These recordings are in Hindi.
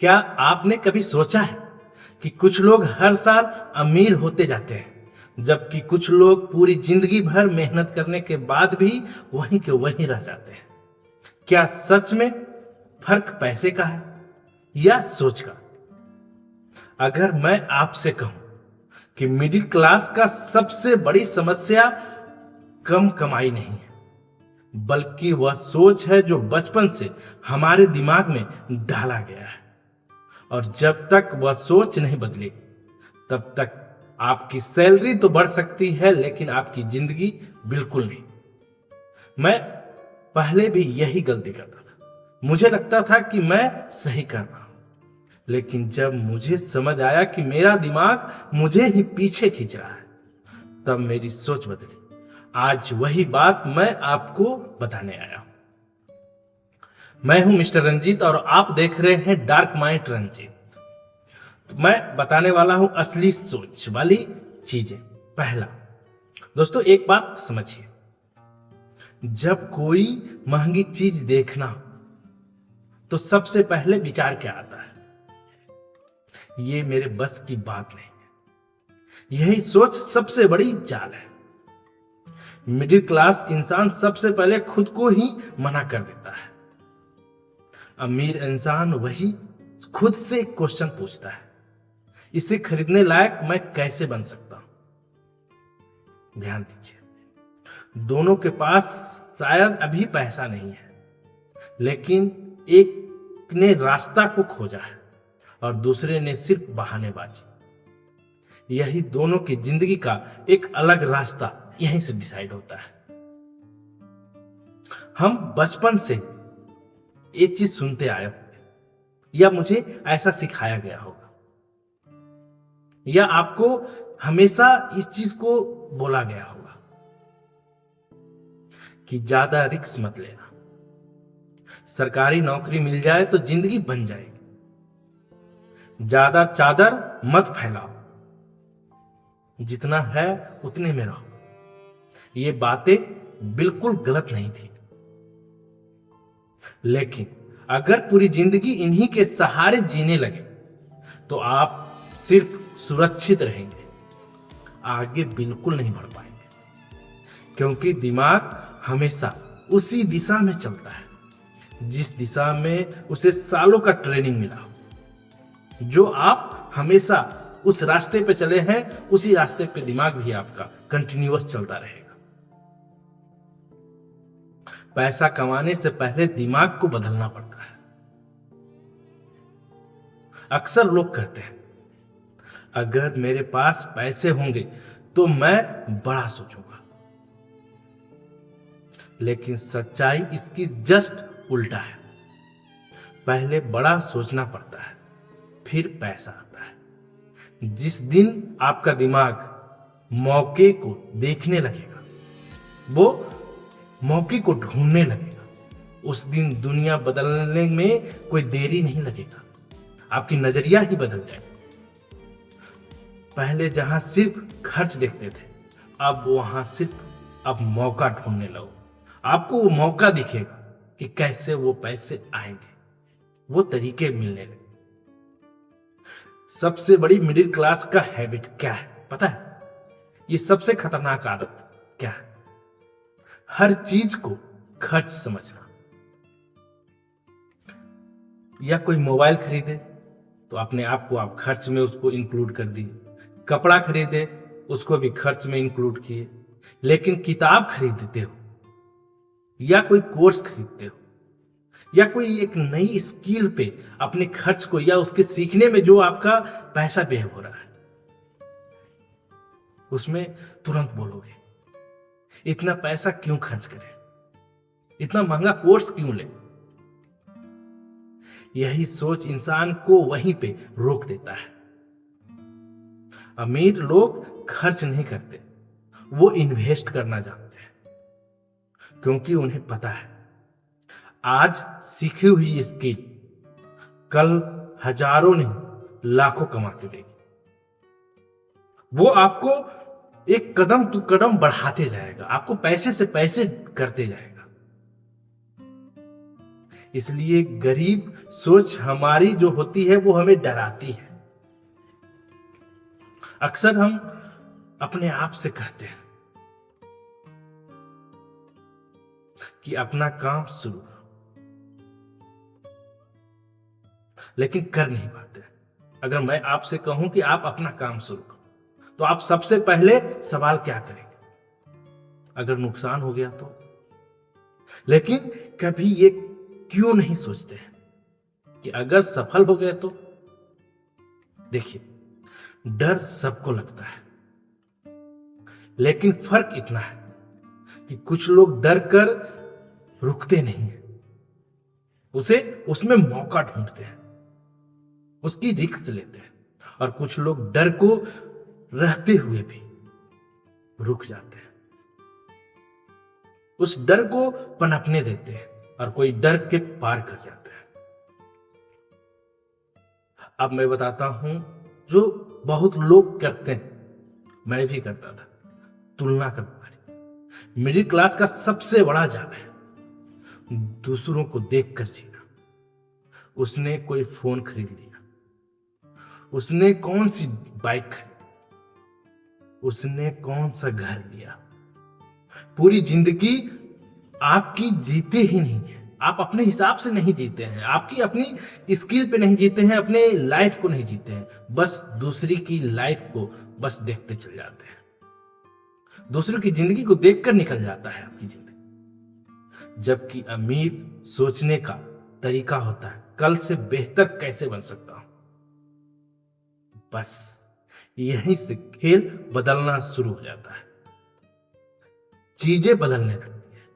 क्या आपने कभी सोचा है कि कुछ लोग हर साल अमीर होते जाते हैं, जबकि कुछ लोग पूरी जिंदगी भर मेहनत करने के बाद भी वहीं के वहीं रह जाते हैं? क्या सच में फर्क पैसे का है या सोच का? अगर मैं आपसे कहूं कि मिडिल क्लास का सबसे बड़ी समस्या कम कमाई नहीं है, बल्कि वह सोच है जो बचपन से हमारे दिमाग में डाला गया है, और जब तक वह सोच नहीं बदलेगी तब तक आपकी सैलरी तो बढ़ सकती है लेकिन आपकी जिंदगी बिल्कुल नहीं। मैं पहले भी यही गलती करता था। मुझे लगता था कि मैं सही कर रहा हूं, लेकिन जब मुझे समझ आया कि मेरा दिमाग मुझे ही पीछे खींच रहा है, तब मेरी सोच बदली। आज वही बात मैं आपको बताने आया हूं। मैं हूं मिस्टर रंजीत और आप देख रहे हैं डार्क माइंड रंजीत। तो मैं बताने वाला हूं असली सोच वाली चीजें। पहला, दोस्तों एक बात समझिए, जब कोई महंगी चीज देखना तो सबसे पहले विचार क्या आता है? ये मेरे बस की बात नहीं है। यही सोच सबसे बड़ी चाल है। मिडिल क्लास इंसान सबसे पहले खुद को ही मना कर देता है। अमीर इंसान वही खुद से क्वेश्चन पूछता है, इसे खरीदने लायक मैं कैसे बन सकता हूं? ध्यान दीजिए, दोनों के पास शायद अभी पैसा नहीं है, लेकिन एक ने रास्ता को खोजा है और दूसरे ने सिर्फ बहानेबाजी। यही दोनों की जिंदगी का एक अलग रास्ता यहीं से डिसाइड होता है। हम बचपन से ये चीज सुनते आए होंगे, या मुझे ऐसा सिखाया गया होगा, या आपको हमेशा इस चीज को बोला गया होगा कि ज्यादा रिस्क मत लेना, सरकारी नौकरी मिल जाए तो जिंदगी बन जाएगी, ज्यादा चादर मत फैलाओ, जितना है उतने में रहो। ये बातें बिल्कुल गलत नहीं थी, लेकिन अगर पूरी जिंदगी इन्हीं के सहारे जीने लगे तो आप सिर्फ सुरक्षित रहेंगे, आगे बिल्कुल नहीं बढ़ पाएंगे, क्योंकि दिमाग हमेशा उसी दिशा में चलता है जिस दिशा में उसे सालों का ट्रेनिंग मिला हो। जो आप हमेशा उस रास्ते पे चले हैं, उसी रास्ते पे दिमाग भी आपका कंटिन्यूअस चलता रहेगा। पैसा कमाने से पहले दिमाग को बदलना पड़ता है। अक्सर लोग कहते हैं, अगर मेरे पास पैसे होंगे तो मैं बड़ा सोचूंगा, लेकिन सच्चाई इसकी जस्ट उल्टा है। पहले बड़ा सोचना पड़ता है, फिर पैसा आता है। जिस दिन आपका दिमाग मौके को देखने लगेगा, वो मौके को ढूंढने लगेगा, उस दिन दुनिया बदलने में कोई देरी नहीं लगेगा। आपकी नजरिया ही बदल जाएगा। पहले जहां सिर्फ खर्च देखते थे, अब वहां अब मौका ढूंढने लगो। आपको वो मौका दिखेगा कि कैसे वो पैसे आएंगे, वो तरीके मिलने लगे। सबसे बड़ी मिडिल क्लास का हैबिट क्या है पता है? ये सबसे खतरनाक आदत क्या है? हर चीज को खर्च समझना। या कोई मोबाइल खरीदे तो अपने आप को आप खर्च में उसको इंक्लूड कर दिए, कपड़ा खरीदे उसको भी खर्च में इंक्लूड किए, लेकिन किताब खरीदते हो या कोई कोर्स खरीदते हो या कोई एक नई स्किल पे अपने खर्च को या उसके सीखने में जो आपका पैसा व्यय हो रहा है, उसमें तुरंत बोलोगे इतना पैसा क्यों खर्च करें, इतना महंगा कोर्स क्यों ले? यही सोच इंसान को वहीं पे रोक देता है। अमीर लोग खर्च नहीं करते, वो इन्वेस्ट करना जानते हैं, क्योंकि उन्हें पता है आज सीखी हुई स्किल कल हजारों नहीं लाखों कमा के देगी। वो आपको एक कदम तो कदम बढ़ाते जाएगा, आपको पैसे से पैसे करते जाएगा। इसलिए गरीब सोच हमारी जो होती है वो हमें डराती है। अक्सर हम अपने आप से कहते हैं कि अपना काम शुरू करो, लेकिन कर नहीं पाते। अगर मैं आपसे कहूं कि आप अपना काम शुरू करो, तो आप सबसे पहले सवाल क्या करेंगे? अगर नुकसान हो गया तो? लेकिन कभी ये क्यों नहीं सोचते हैं कि अगर सफल हो गए तो? देखिए, डर सबको लगता है, लेकिन फर्क इतना है कि कुछ लोग डर कर रुकते नहीं हैं, उसमें मौका ढूंढते हैं, उसकी रिस्क लेते हैं। और कुछ लोग डर को रहते हुए भी रुक जाते हैं, उस डर को पनपने देते हैं, और कोई डर के पार कर जाते हैं। अब मैं बताता हूं जो बहुत लोग करते हैं, मैं भी करता था, तुलना का बीमारी। मिडिल क्लास का सबसे बड़ा जाल है दूसरों को देखकर जीना। उसने कोई फोन खरीद लिया, उसने कौन सी बाइक खरीदी, उसने कौन सा घर लिया। पूरी जिंदगी आपकी जीते ही नहीं है, आप अपने हिसाब से नहीं जीते हैं, आपकी अपनी स्किल पे नहीं जीते हैं, अपने लाइफ को नहीं जीते हैं, बस दूसरी की लाइफ को बस देखते चले जाते हैं। दूसरों की जिंदगी को देखकर निकल जाता है आपकी जिंदगी। जबकि अमीर सोचने का तरीका होता है, कल से बेहतर कैसे बन सकता हूं। बस यहीं से खेल बदलना शुरू हो जाता है, चीजें बदलने लगती है।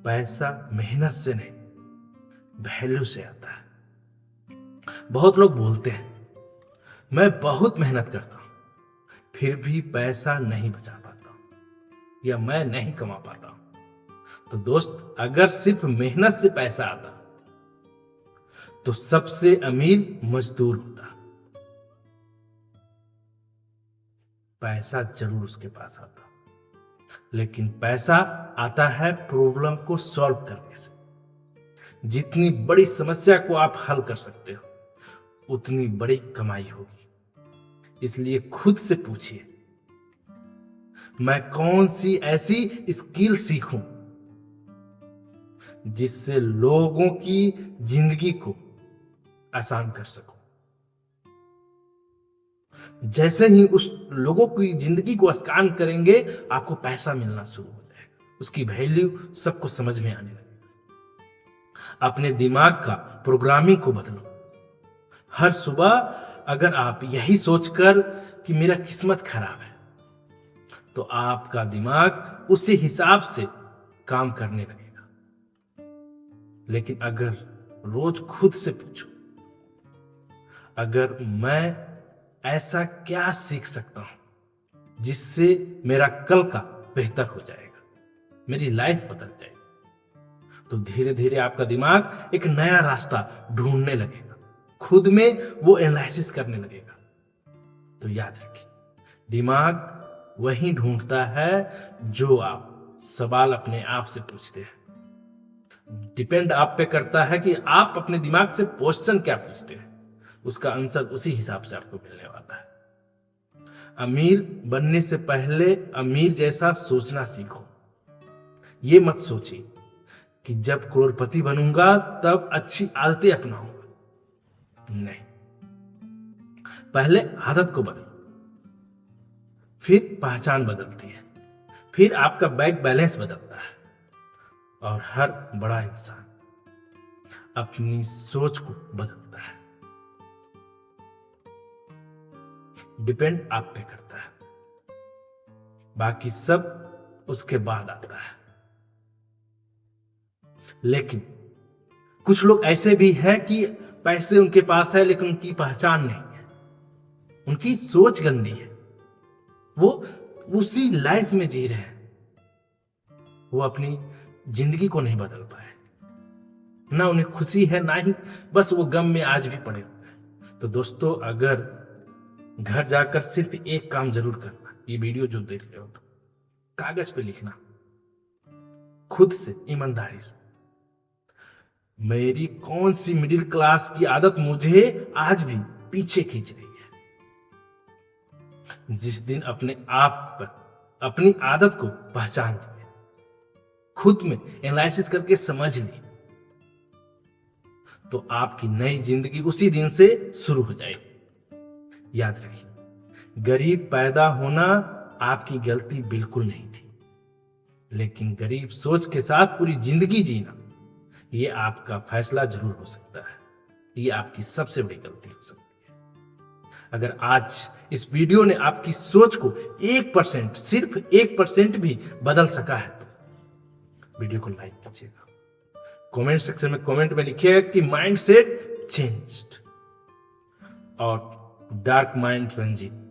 पैसा मेहनत से नहीं, वैल्यू से आता है। बहुत लोग बोलते हैं मैं बहुत मेहनत करता हूं, फिर भी पैसा नहीं बचा पाता हूं, या मैं नहीं कमा पाता हूं। तो दोस्त, अगर सिर्फ मेहनत से पैसा आता तो सबसे अमीर मजदूर होता। पैसा जरूर उसके पास आता, लेकिन पैसा आता है प्रॉब्लम को सॉल्व करने से। जितनी बड़ी समस्या को आप हल कर सकते हो, उतनी बड़ी कमाई होगी। इसलिए खुद से पूछिए, मैं कौन सी ऐसी स्किल सीखूं जिससे लोगों की जिंदगी को आसान कर सकूं। जैसे ही उस लोगों की जिंदगी को आसान करेंगे, आपको पैसा मिलना शुरू हो जाएगा, उसकी वैल्यू सबको समझ में आने लगेगा। अपने दिमाग का प्रोग्रामिंग को बदलो। हर सुबह अगर आप यही सोचकर कि मेरा किस्मत खराब है, तो आपका दिमाग उसी हिसाब से काम करने लगेगा। लेकिन अगर रोज खुद से पूछो, अगर मैं ऐसा क्या सीख सकता हूं जिससे मेरा कल का बेहतर हो जाएगा, मेरी लाइफ बदल जाएगी, तो धीरे धीरे आपका दिमाग एक नया रास्ता ढूंढने लगेगा, खुद में वो एनालिसिस करने लगेगा। तो याद रखिए, दिमाग वही ढूंढता है जो आप सवाल अपने आप से पूछते हैं। डिपेंड आप पे करता है कि आप अपने दिमाग से क्वेश्चन क्या पूछते हैं, उसका आंसर उसी हिसाब से आपको मिलने वाला है। अमीर बनने से पहले अमीर जैसा सोचना सीखो। ये मत सोचिए कि जब करोड़पति बनूंगा तब अच्छी आदतें अपनाऊंगा। नहीं, पहले आदत को बदलो, फिर पहचान बदलती है, फिर आपका बैंक बैलेंस बदलता है। और हर बड़ा इंसान अपनी सोच को बदलता है। डिपेंड आप पे करता है, बाकी सब उसके बाद आता है। लेकिन कुछ लोग ऐसे भी हैं कि पैसे उनके पास है लेकिन उनकी पहचान नहीं है, उनकी सोच गंदी है, वो उसी लाइफ में जी रहे हैं, वो अपनी जिंदगी को नहीं बदल पाए, ना उन्हें खुशी है ना ही, बस वो गम में आज भी पड़े हुए हैं। तो दोस्तों, अगर घर जाकर सिर्फ एक काम जरूर करना, ये वीडियो जो देख रहे हो तो कागज पे लिखना खुद से, ईमानदारी से। मेरी कौन सी मिडिल क्लास की आदत मुझे आज भी पीछे खींच रही है? जिस दिन अपने आप पर अपनी आदत को पहचान लिए, खुद में एनालिसिस करके समझ ली, तो आपकी नई जिंदगी उसी दिन से शुरू हो जाएगी। याद रखिए, गरीब पैदा होना आपकी गलती बिल्कुल नहीं थी, लेकिन गरीब सोच के साथ पूरी जिंदगी जीना, ये आपका फैसला जरूर हो सकता है। ये आपकी सबसे बड़ी गलती हो सकती है। अगर आज इस वीडियो ने आपकी सोच को 1%, सिर्फ 1% भी बदल सका है तो वीडियो को लाइक कीजिएगा। कमेंट सेक्शन में कमेंट में लिखिएगा कि माइंडसेट चेंज्ड, और डार्क माइंड रंजीत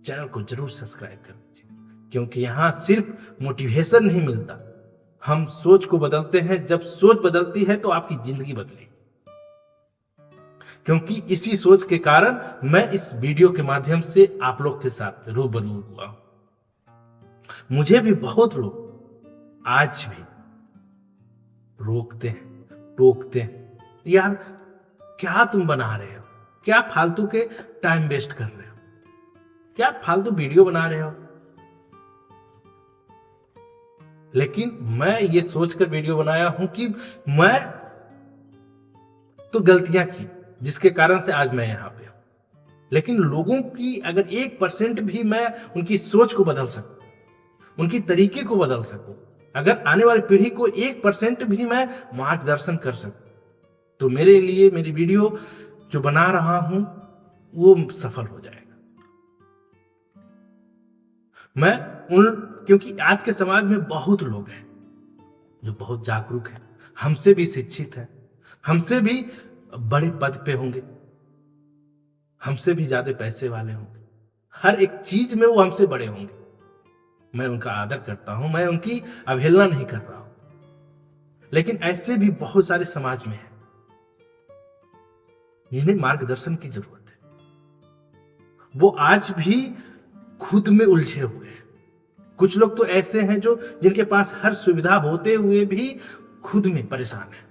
चैनल को जरूर सब्सक्राइब कर लीजिए, क्योंकि यहां सिर्फ मोटिवेशन नहीं मिलता, हम सोच को बदलते हैं। जब सोच बदलती है तो आपकी जिंदगी बदलेगी। क्योंकि इसी सोच के कारण मैं इस वीडियो के माध्यम से आप लोग के साथ रूबरू हुआ हूं। मुझे भी बहुत लोग आज भी रोकते हैं, टोकते हैं, यार क्या तुम बना रहे हो, क्या फालतू के टाइम वेस्ट कर रहे हो, क्या फालतू वीडियो बना रहे हो। लेकिन मैं ये सोचकर वीडियो बनाया हूं कि मैं तो गलतियां की जिसके कारण से आज मैं यहां पे हूं, लेकिन लोगों की अगर 1% भी मैं उनकी सोच को बदल सकूं, उनकी तरीके को बदल सकूं, अगर आने वाली पीढ़ी को 1% भी मैं मार्गदर्शन कर सकूं, तो मेरे लिए मेरी वीडियो जो बना रहा हूं वो सफल हो जाएगा। क्योंकि आज के समाज में बहुत लोग हैं जो बहुत जागरूक हैं, हमसे भी शिक्षित हैं, हमसे भी बड़े पद पे होंगे, हमसे भी ज्यादा पैसे वाले होंगे, हर एक चीज में वो हमसे बड़े होंगे। मैं उनका आदर करता हूं, मैं उनकी अवहेलना नहीं कर रहा हूं, लेकिन ऐसे भी बहुत सारे समाज में हैं जिन्हें मार्गदर्शन की जरूरत है। वो आज भी खुद में उलझे हुए हैं। कुछ लोग तो ऐसे हैं जो जिनके पास हर सुविधा होते हुए भी खुद में परेशान है,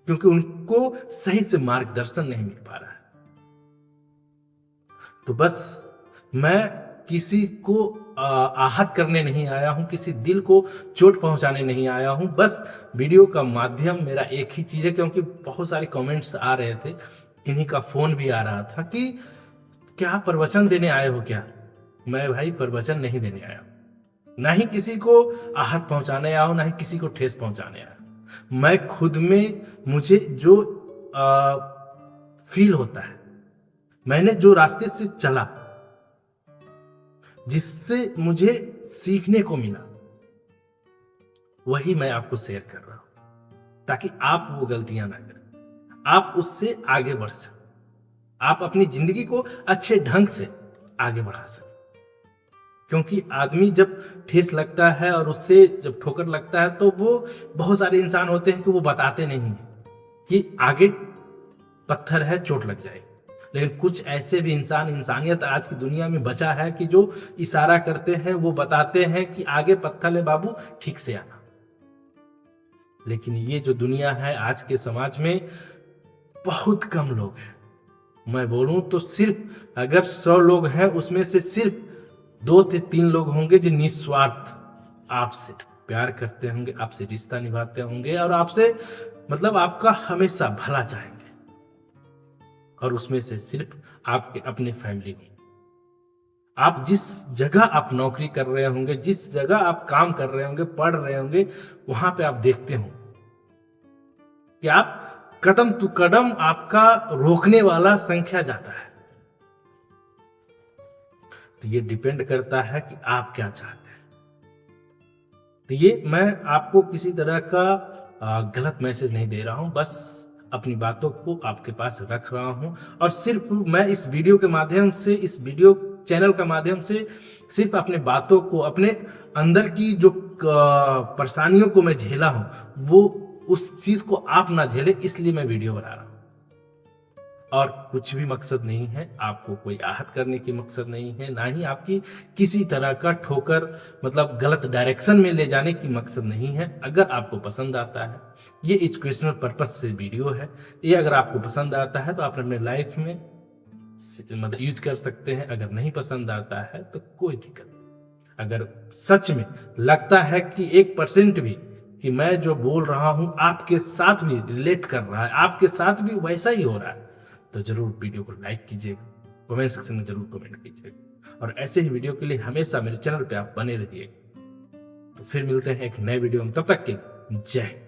क्योंकि उनको सही से मार्गदर्शन नहीं मिल पा रहा है। तो बस मैं किसी को आहत करने नहीं आया हूं, किसी दिल को चोट पहुंचाने नहीं आया हूं। बस वीडियो का माध्यम मेरा एक ही चीज है, क्योंकि बहुत सारे कमेंट्स आ रहे थे, किन्हीं का फोन भी आ रहा था कि क्या प्रवचन देने आए हो क्या। मैं भाई प्रवचन नहीं देने आया, ना ही किसी को आहत पहुंचाने आया हूं, ना ही किसी को ठेस पहुंचाने आया। मैं खुद में मुझे जो फील होता है, मैंने जो रास्ते से चला, जिससे मुझे सीखने को मिला, वही मैं आपको शेयर कर रहा हूं, ताकि आप वो गलतियां ना करें, आप उससे आगे बढ़ सकें, आप अपनी जिंदगी को अच्छे ढंग से आगे बढ़ा सकें। क्योंकि आदमी जब ठेस लगता है और उससे जब ठोकर लगता है, तो वो बहुत सारे इंसान होते हैं कि वो बताते नहीं हैं कि आगे पत्थर है, चोट लग जाएगी। लेकिन कुछ ऐसे भी इंसानियत आज की दुनिया में बचा है कि जो इशारा करते हैं, वो बताते हैं कि आगे पत्थर है बाबू, ठीक से आना। लेकिन ये जो दुनिया है आज के समाज में, बहुत कम लोग हैं। मैं बोलूं तो सिर्फ अगर 100 लोग हैं, उसमें से सिर्फ 2 से 3 लोग होंगे जो निस्वार्थ आपसे प्यार करते होंगे, आपसे रिश्ता निभाते होंगे और आपसे मतलब आपका हमेशा भला चाहेंगे। और उसमें से सिर्फ आपके अपने फैमिली होंगे। आप जिस जगह आप नौकरी कर रहे होंगे, जिस जगह आप काम कर रहे होंगे, पढ़ रहे होंगे, वहां पे आप देखते हो कि आप कदम टू कदम आपका रोकने वाला संख्या जाता है। तो ये डिपेंड करता है कि आप क्या चाहते हैं। तो ये मैं आपको किसी तरह का गलत मैसेज नहीं दे रहा हूं, बस अपनी बातों को आपके पास रख रहा हूं। और सिर्फ मैं इस वीडियो के माध्यम से, इस वीडियो चैनल का माध्यम से सिर्फ अपने बातों को, अपने अंदर की जो परेशानियों को मैं झेला हूं, वो उस चीज को आप ना झेले, इसलिए मैं वीडियो बना रहा हूं। और कुछ भी मकसद नहीं है, आपको कोई आहत करने की मकसद नहीं है, ना ही आपकी किसी तरह का ठोकर मतलब गलत डायरेक्शन में ले जाने की मकसद नहीं है। अगर आपको पसंद आता है, ये एजुकेशनल पर्पज से वीडियो है, ये अगर आपको पसंद आता है तो आप अपने लाइफ में मतलब यूज कर सकते हैं। अगर नहीं पसंद आता है तो कोई दिक्कत नहीं। अगर सच में लगता है कि 1% भी कि मैं जो बोल रहा हूं आपके साथ भी रिलेट कर रहा है, आपके साथ भी वैसा ही हो रहा है, तो जरूर वीडियो को लाइक कीजिएगा, कमेंट सेक्शन में जरूर कमेंट कीजिएगा, और ऐसे ही वीडियो के लिए हमेशा मेरे चैनल पे आप बने रहिए। तो फिर मिलते हैं एक नए वीडियो में, तब तक के लिए जय हिंद।